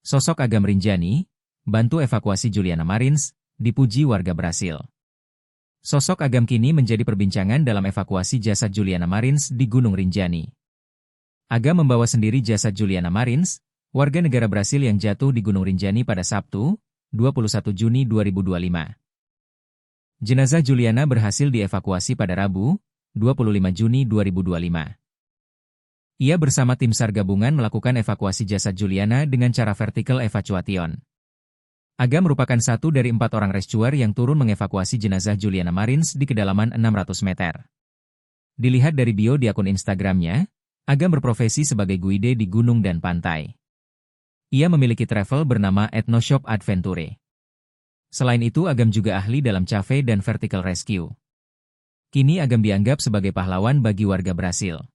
Sosok Agam Rinjani, bantu evakuasi Juliana Marins, dipuji warga Brasil. Sosok Agam kini menjadi perbincangan dalam evakuasi jasad Juliana Marins di Gunung Rinjani. Agam membawa sendiri jasad Juliana Marins, warga negara Brasil yang jatuh di Gunung Rinjani pada Sabtu, 21 Juni 2025. Jenazah Juliana berhasil dievakuasi pada Rabu, 25 Juni 2025. Ia bersama tim SAR gabungan melakukan evakuasi jasad Juliana dengan cara vertical evacuation. Agam merupakan satu dari 4 orang rescuer yang turun mengevakuasi jenazah Juliana Marins di kedalaman 600 meter. Dilihat dari bio di akun Instagramnya, Agam berprofesi sebagai guide di gunung dan pantai. Ia memiliki travel bernama Ethnoshop Adventure. Selain itu, Agam juga ahli dalam cafe dan vertical rescue. Kini Agam dianggap sebagai pahlawan bagi warga Brasil.